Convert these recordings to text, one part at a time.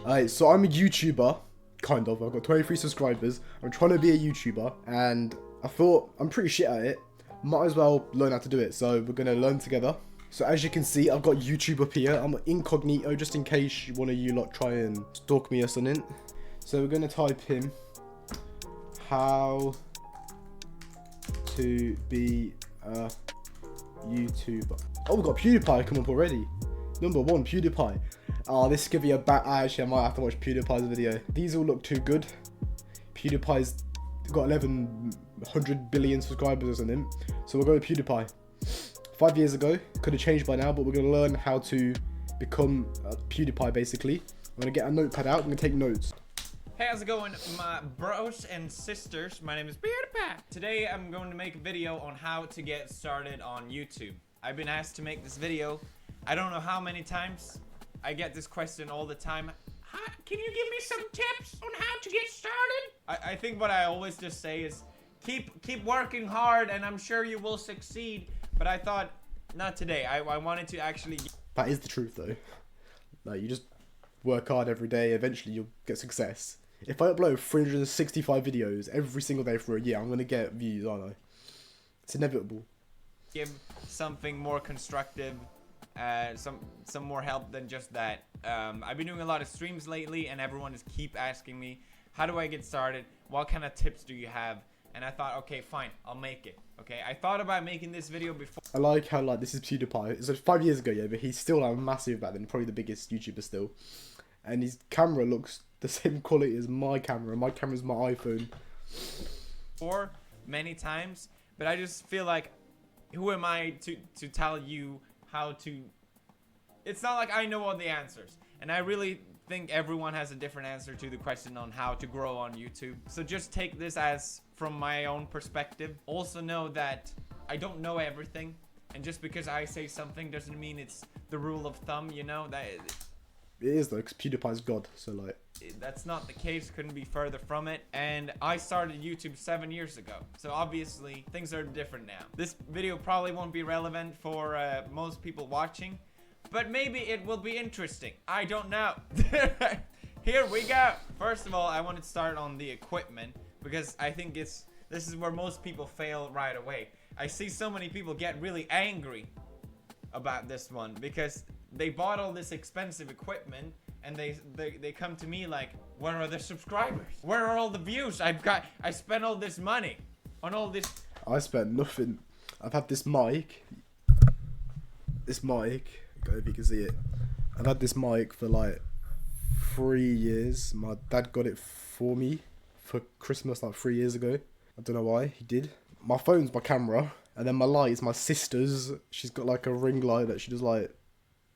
Alright, so I'm a YouTuber, kind of. I've got 23 subscribers. I'm trying to be a YouTuber, and I thought I'm pretty shit at it. Might as well learn how to do it, so we're gonna learn together. So as you can see, I've got YouTube up here. I'm incognito, just in case one of you lot try and stalk me or something. So we're gonna type in how to be a YouTuber. Oh, we've got PewDiePie come up already. Number 1, PewDiePie. Oh, this could be a bad. Actually, I might have to watch PewDiePie's video. These all look too good. PewDiePie's got 1100 billion subscribers or something. So we'll go with PewDiePie. 5 years ago, could have changed by now, but we're going to learn how to become PewDiePie basically. I'm going to get a notepad out, I'm going to take notes. Hey, how's it going, my bros and sisters? My name is PewDiePie. Today I'm going to make a video on how to get started on YouTube. I've been asked to make this video I don't know how many times. I get this question all the time. Can you give me some tips on how to get started? I think what I always just say is keep working hard and I'm sure you will succeed. But I thought, not today. I wanted to actually... That is the truth though. Like, you just work hard every day, eventually you'll get success. If I upload 365 videos every single day for a year, I'm going to get views, aren't I? It's inevitable. Give something more constructive, some more help than just that. I've been doing a lot of streams lately and everyone is keep asking me, how do I get started? What kind of tips do you have? And I thought, okay, fine, I'll make it. Okay, I thought about making this video before. I like how, like, this is PewDiePie. It's like 5 years ago, yeah, but he's still like massive back then, probably the biggest YouTuber still. And his camera looks the same quality as my camera. My camera's my iPhone. Or many times, but I just feel like, who am I to tell you how to... It's not like I know all the answers. And I really think everyone has a different answer to the question on how to grow on YouTube. So just take this as from my own perspective. Also know that I don't know everything. And just because I say something doesn't mean it's the rule of thumb, you know? That it is though, because PewDiePie's God, so like... That's not the case, couldn't be further from it. And I started YouTube 7 years ago. So obviously, things are different now. This video probably won't be relevant for most people watching. But maybe it will be interesting. I don't know. Here we go. First of all, I want to start on the equipment. Because I think this is where most people fail right away. I see so many people get really angry about this one. Because they bought all this expensive equipment. And they come to me like, where are the subscribers? Where are all the views? I spent all this money on all this. I spent nothing. I've had this mic. This mic, if you can see it. I've had this mic for like 3 years. My dad got it for me for Christmas like 3 years ago. I don't know why, he did. My phone's my camera. And then my light is my sister's. She's got like a ring light that she does like,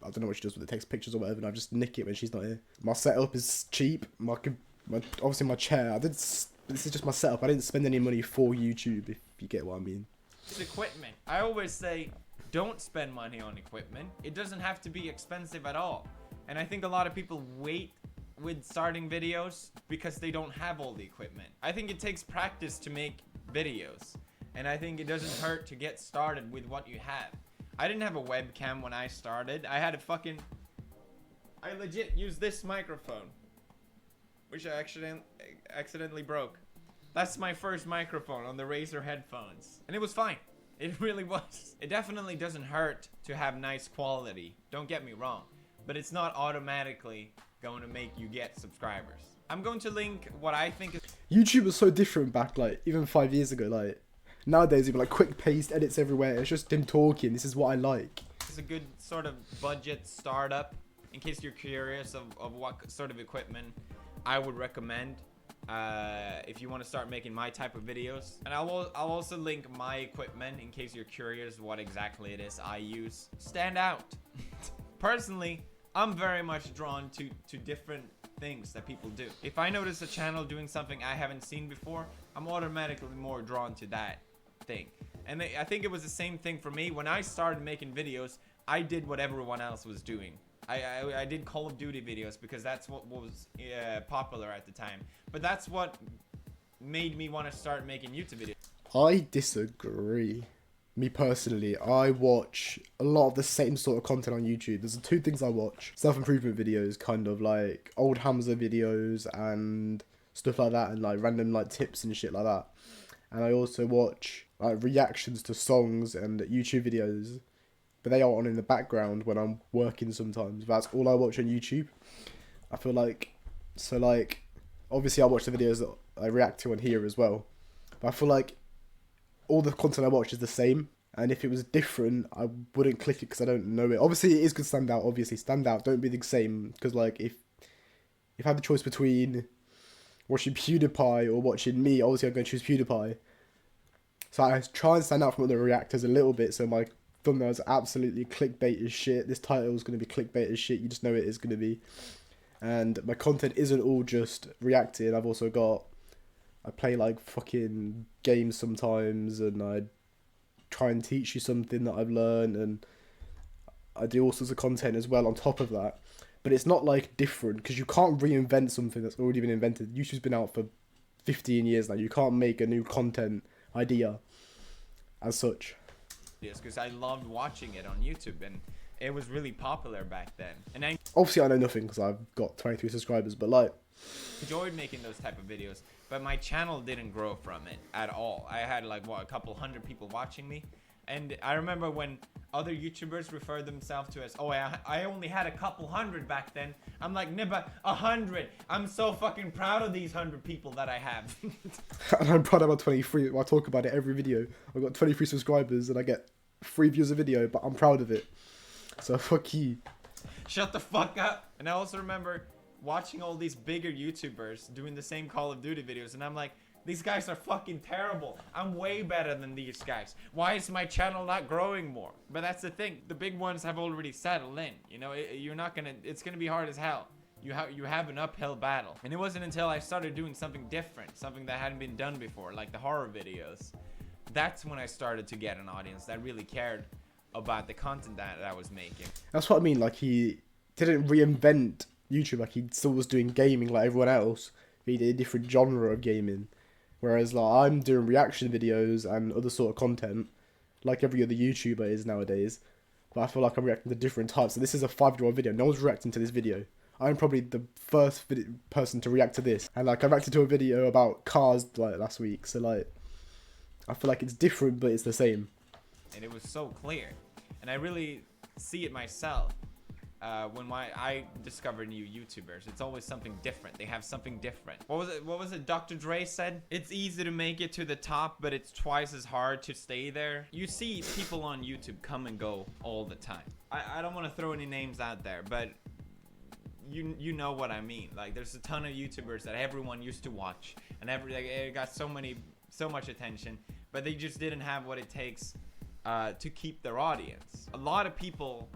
I don't know what she does with it, takes pictures or whatever, and I just nick it when she's not here. My setup is cheap. Obviously my chair. This is just my setup. I didn't spend any money for YouTube, if you get what I mean. It's equipment. I always say, don't spend money on equipment. It doesn't have to be expensive at all. And I think a lot of people wait with starting videos because they don't have all the equipment. I think it takes practice to make videos. And I think it doesn't hurt to get started with what you have. I didn't have a webcam when I started. I legit used this microphone, which I accidentally broke. That's my first microphone on the Razer headphones. And it was fine. It really was. It definitely doesn't hurt to have nice quality. Don't get me wrong. But it's not automatically going to make you get subscribers. I'm going to link what I think is... YouTube was so different back, like, even 5 years ago, like... Nowadays, you've got like quick paste edits everywhere. It's just him talking. This is what I like. It's a good sort of budget startup in case you're curious of what sort of equipment I would recommend if you want to start making my type of videos. And I'll also link my equipment in case you're curious what exactly it is I use. Stand out. Personally, I'm very much drawn to different things that people do. If I notice a channel doing something I haven't seen before, I'm automatically more drawn to that thing. And I think it was the same thing for me. When I started making videos, I did what everyone else was doing. I did Call of Duty videos because that's what was popular at the time. But that's what made me want to start making YouTube videos. I disagree. me personally, I watch a lot of the same sort of content on YouTube. There's two things I watch: self-improvement videos, kind of like old Hamza videos and stuff like that, and like random like tips and shit like that. And I also watch like reactions to songs and YouTube videos, but they are on in the background when I'm working sometimes. That's all I watch on YouTube. I feel like, so like, obviously I watch the videos that I react to on here as well, but I feel like all the content I watch is the same, and if it was different, I wouldn't click it because I don't know it. Obviously, it is good to stand out. Obviously, stand out. Don't be the same, because like if I had the choice between watching PewDiePie or watching me, obviously I'm going to choose PewDiePie. So I try and stand out from other reactors a little bit. So my thumbnail is absolutely clickbait as shit. This title is going to be clickbait as shit. You just know it is going to be. And my content isn't all just reacting. I've also got, I play like fucking games sometimes, and I try and teach you something that I've learned, and I do all sorts of content as well on top of that. But it's not like different, because you can't reinvent something that's already been invented. YouTube's been out for 15 years now. You can't make a new content idea as such. Yes, because I loved watching it on YouTube, and it was really popular back then. And I Obviously I know nothing because I've got 23 subscribers, but like, enjoyed making those type of videos, but my channel didn't grow from it at all. I had like a couple hundred people watching me, and I remember when other YouTubers referred themselves to as, oh, I only had a couple hundred back then. I'm like, nibba, 100. I'm so fucking proud of these 100 people that I have. and I'm proud of my 23. I talk about it every video. I've got 23 subscribers and I get 3 views a video, but I'm proud of it. So fuck you. Shut the fuck up. And I also remember watching all these bigger YouTubers doing the same Call of Duty videos, and I'm like, these guys are fucking terrible. I'm way better than these guys. Why is my channel not growing more? But that's the thing. The big ones have already settled in. You know, you're not gonna. It's gonna be hard as hell. You have an uphill battle. And it wasn't until I started doing something different, something that hadn't been done before, like the horror videos. That's when I started to get an audience that really cared about the content that I was making. That's what I mean. Like, he didn't reinvent YouTube. Like, he still was doing gaming like everyone else. He did a different genre of gaming. Whereas, like, I'm doing reaction videos and other sort of content, like every other YouTuber is nowadays. But I feel like I'm reacting to different types. So this is a 5-year-old video. No one's reacting to this video. I'm probably the first person to react to this. And, like, I reacted to a video about cars, like, last week. So, like, I feel like it's different, but it's the same. And it was so clear. And I really see it myself. When I discover new YouTubers, it's always something different. They have something different. What was it Dr. Dre said? It's easy to make it to the top, but it's twice as hard to stay there. You see people on YouTube come and go all the time. I don't want to throw any names out there, but you know what I mean. Like, there's a ton of YouTubers that everyone used to watch, and it got so much attention, but they just didn't have what it takes to keep their audience. A lot of people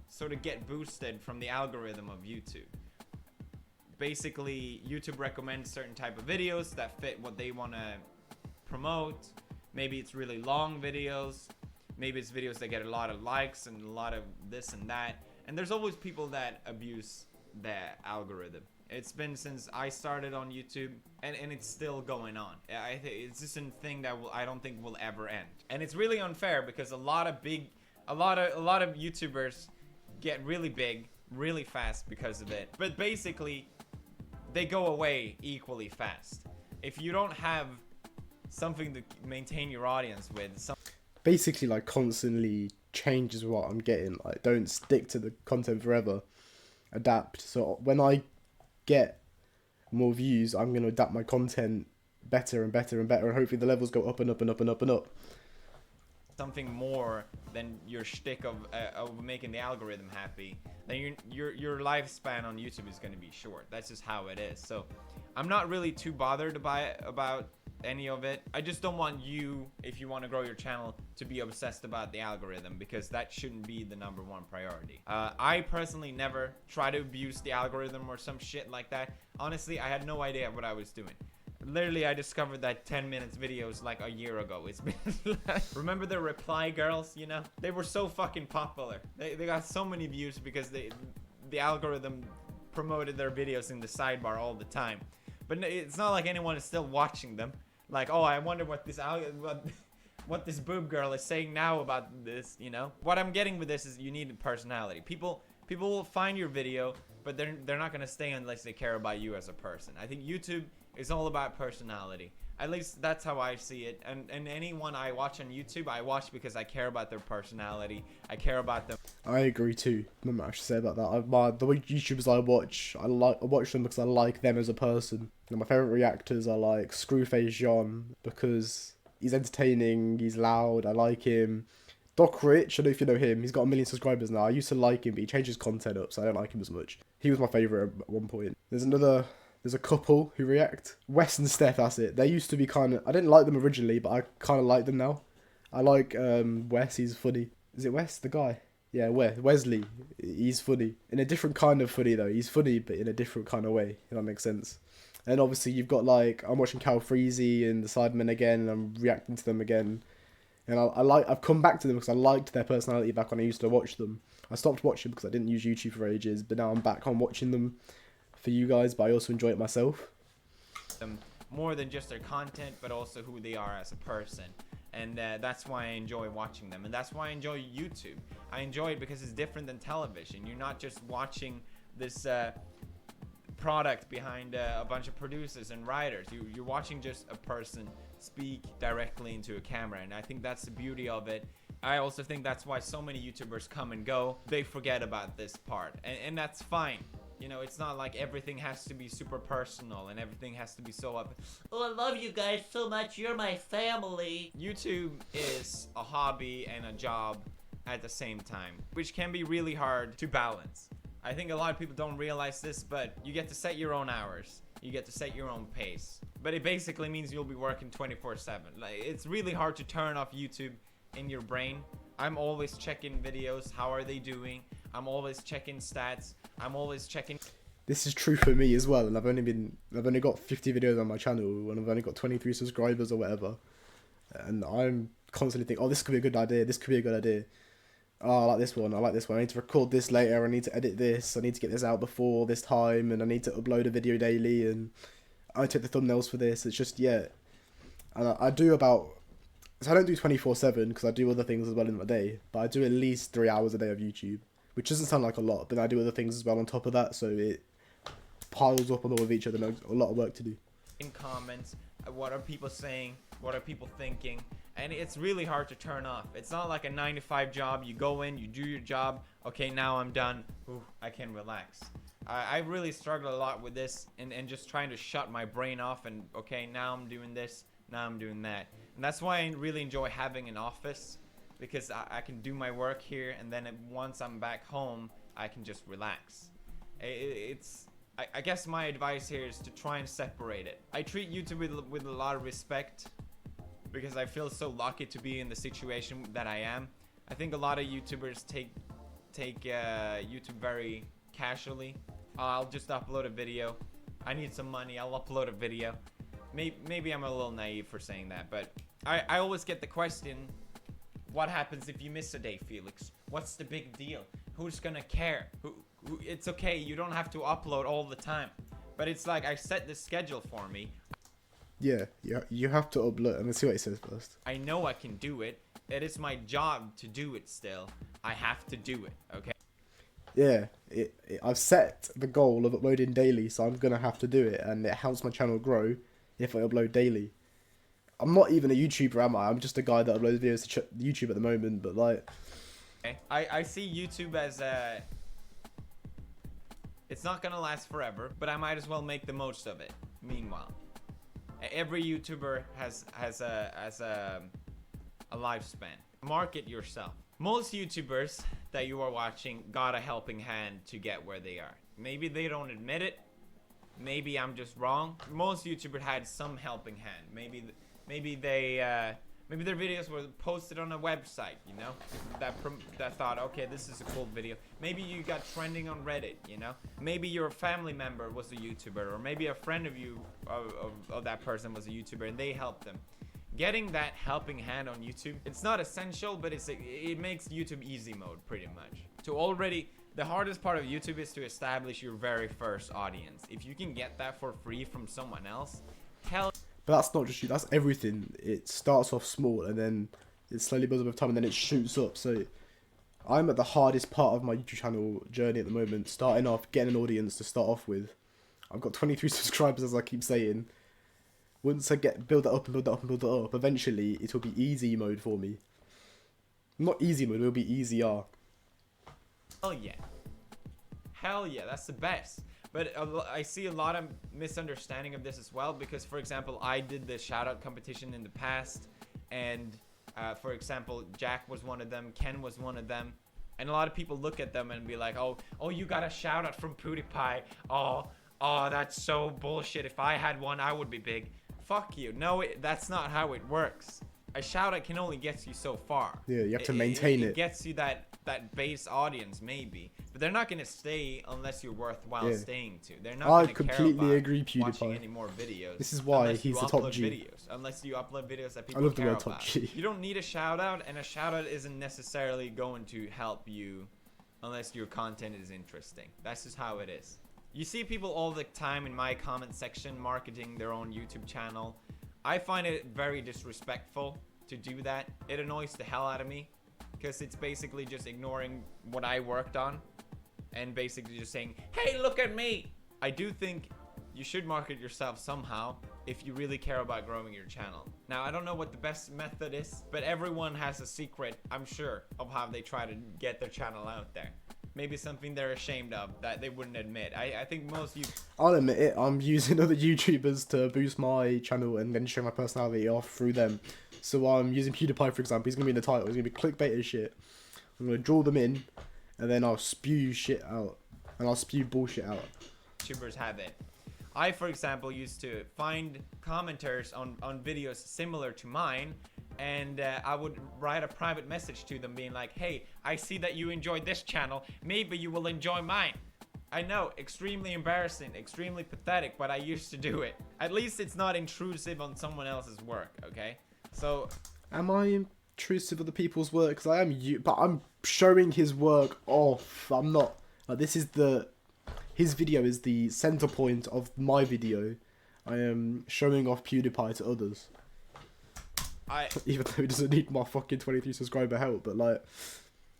sort of get boosted from the algorithm of YouTube. Basically, YouTube recommends certain type of videos that fit what they want to promote. Maybe it's really long videos. Maybe it's videos that get a lot of likes and a lot of this and that. And there's always people that abuse the algorithm. It's been since I started on YouTube, and it's still going on. It's just a thing that I don't think will ever end. And it's really unfair because a lot of YouTubers get really big really fast because of it, but basically they go away equally fast if you don't have something to maintain your audience with. Basically, like, constantly changes what I'm getting. Like, don't stick to the content forever, adapt. So when I get more views, I'm going to adapt my content better and better and better, and hopefully the levels go up and up and up and up and up. Something more than your shtick of making the algorithm happy, then your lifespan on YouTube is going to be short. That's just how it is. So I'm not really too bothered about any of it. I just don't want you, if you want to grow your channel, to be obsessed about the algorithm, because that shouldn't be the #1 priority. I personally never try to abuse the algorithm or some shit like that. Honestly, I had no idea what I was doing. Literally, I discovered that 10 minutes videos like a year ago. It's been remember the reply girls, you know? They were so fucking popular. They got so many views because the algorithm promoted their videos in the sidebar all the time. But it's not like anyone is still watching them. Like, oh, I wonder what this what this boob girl is saying now about this, you know? What I'm getting with this is you need a personality. People will find your video, but they're not gonna stay unless they care about you as a person. I think YouTube is all about personality. At least that's how I see it. And anyone I watch on YouTube, I watch because I care about their personality. I care about them. I agree too. Not much to say about that. The YouTubers I watch them because I like them as a person. And my favourite reactors are like Screwface John because he's entertaining, he's loud, I like him. Doc Rich, I don't know if you know him, he's got 1 million subscribers now. I used to like him, but he changed his content up, so I don't like him as much. He was my favourite at one point. There's a couple who react. Wes and Steph, that's it. They used to be kind of... I didn't like them originally, but I kind of like them now. I like Wes, he's funny. Is it Wes, the guy? Yeah, Wesley. He's funny. In a different kind of funny, though. He's funny, but in a different kind of way, if that makes sense. And obviously, you've got, like... I'm watching Cal Freezy and the Sidemen again, and I'm reacting to them again. And I've come back to them because I liked their personality back when I used to watch them. I stopped watching because I didn't use YouTube for ages, but now I'm back on watching them for you guys, but I also enjoy it myself. More than just their content, but also who they are as a person. And that's why I enjoy watching them. And that's why I enjoy YouTube. I enjoy it because it's different than television. You're not just watching this product behind a bunch of producers and writers. You're watching just a person speak directly into a camera. And I think that's the beauty of it. I also think that's why so many YouTubers come and go. They forget about this part. And that's fine. You know, it's not like everything has to be super personal and everything has to be so up. Oh, I love you guys so much. You're my family. YouTube is a hobby and a job at the same time, which can be really hard to balance. I think a lot of people don't realize this, but you get to set your own hours. You get to set your own pace. But it basically means you'll be working 24/7. Like, it's really hard to turn off YouTube in your brain. I'm always checking videos. How are they doing? I'm always checking stats. I'm always checking. This is true for me as well, and I've only got 50 videos on my channel, and I've only got 23 subscribers or whatever. And I'm constantly thinking, oh, this could be a good idea. This could be a good idea. Oh, I like this one. I like this one. I need to record this later. I need to edit this. I need to get this out before this time, and I need to upload a video daily. And I take the thumbnails for this. It's just and I do about. So I don't do 24/7 because I do other things as well in my day, but I do at least 3 hours a day of YouTube. Which doesn't sound like a lot, but I do other things as well on top of that, so it piles up on all of each other, and a lot of work to do. In comments, what are people saying? What are people thinking? And it's really hard to turn off. It's not like a 9-to-5 job. You go in, you do your job. Okay, now I'm done. Ooh, I can relax. I really struggle a lot with this and just trying to shut my brain off and, okay, now I'm doing this, now I'm doing that. And that's why I really enjoy having an office. Because I can do my work here, and then once I'm back home, I can just relax. I guess my advice here is to try and separate it. I treat YouTube with a lot of respect because I feel so lucky to be in the situation that I am. I think a lot of YouTubers take YouTube very casually. I'll just upload a video. I need some money. I'll upload a video. Maybe I'm a little naive for saying that, but I always get the question. What happens if you miss a day, Felix? What's the big deal? Who's gonna care? It's okay, you don't have to upload all the time. But it's like I set the schedule for me. Yeah, you have to upload. Let's see what it says first. I know I can do it. It is my job to do it still. I have to do it, okay? Yeah, I've set the goal of uploading daily, so I'm gonna have to do it. And it helps my channel grow if I upload daily. I'm not even a YouTuber, am I? I'm just a guy that uploads videos to YouTube at the moment, but like... Okay. I see YouTube as a... It's not gonna last forever, but I might as well make the most of it. Meanwhile, every YouTuber has a lifespan. Market yourself. Most YouTubers that you are watching got a helping hand to get where they are. Maybe they don't admit it. Maybe I'm just wrong. Most YouTubers had some helping hand. Maybe their videos were posted on a website, you know, that thought, okay, this is a cool video. Maybe you got trending on Reddit, you know. Maybe your family member was a YouTuber, or maybe a friend of you of that person was a YouTuber, and they helped them. Getting that helping hand on YouTube, it's not essential, but it makes YouTube easy mode pretty much. The hardest part of YouTube is to establish your very first audience. If you can get that for free from someone else, hell. But that's not just you. That's everything. It starts off small and then it slowly builds up over time and then it shoots up. So I'm at the hardest part of my YouTube channel journey at the moment. Starting off, getting an audience to start off with. I've got 23 subscribers, as I keep saying. Once I build that up and build that up and build that up, eventually it will be easy mode for me. Not easy mode, it will be easier. Oh yeah. Hell yeah, that's the best. But I see a lot of misunderstanding of this as well, because for example, I did the shout out competition in the past, and for example, Jack was one of them, Ken was one of them, and a lot of people look at them and be like, oh, you got a shout out from PewDiePie. Oh, that's so bullshit. If I had one, I would be big. Fuck you. No, that's not how it works. A shout out can only get you so far. Yeah, you have to maintain it. It gets you that base audience maybe, but they're not gonna stay unless you're worthwhile staying to. They're not. I gonna completely care about agree, PewDiePie. Watching any more videos. This is why unless he's you the top upload G. videos, unless you upload videos that I people love the care word top about. G. You don't need a shout out, and a shout out isn't necessarily going to help you unless your content is interesting. That's just how it is. You see people all the time in my comment section marketing their own YouTube channel. I find it very disrespectful to do that. It annoys the hell out of me, because it's basically just ignoring what I worked on and basically just saying, hey, look at me. I do think you should market yourself somehow if you really care about growing your channel. Now, I don't know what the best method is, but everyone has a secret, I'm sure, of how they try to get their channel out there. Maybe something they're ashamed of that they wouldn't admit. I think most I'll admit it, I'm using other YouTubers to boost my channel and then show my personality off through them. So I'm using PewDiePie, for example. He's going to be in the title. He's going to be clickbait as shit. I'm going to draw them in, and then I'll spew shit out. And I'll spew bullshit out. YouTubers have it. I, for example, used to find commenters on videos similar to mine, and I would write a private message to them being like, hey, I see that you enjoyed this channel, maybe you will enjoy mine. I know, extremely embarrassing, extremely pathetic, but I used to do it. At least it's not intrusive on someone else's work, okay? So, am I intrusive of the people's work? Because I am, but I'm showing his work off. I'm not, his video is the center point of my video. I am showing off PewDiePie to others. Even though he doesn't need my fucking 23 subscriber help, but like,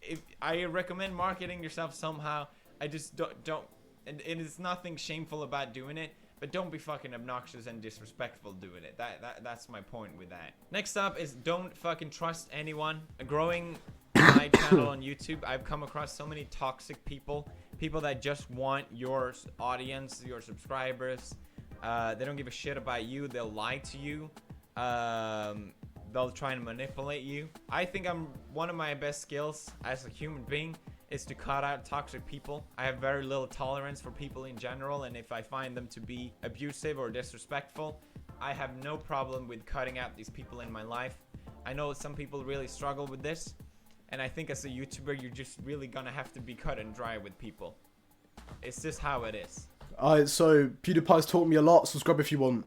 if I recommend marketing yourself somehow. I just don't, and it is nothing shameful about doing it, but don't be fucking obnoxious and disrespectful doing it. That's my point with that. Next up is don't fucking trust anyone. Growing my channel on YouTube, I've come across so many toxic people that just want your audience, your subscribers. They don't give a shit about you. They'll lie to you. They'll try and manipulate you. I think one of my best skills as a human being is to cut out toxic people. I have very little tolerance for people in general, and if I find them to be abusive or disrespectful, I have no problem with cutting out these people in my life. I know some people really struggle with this, and I think as a YouTuber, you're just really gonna have to be cut and dry with people. It's just how it is. So PewDiePie's taught me a lot. Subscribe if you want.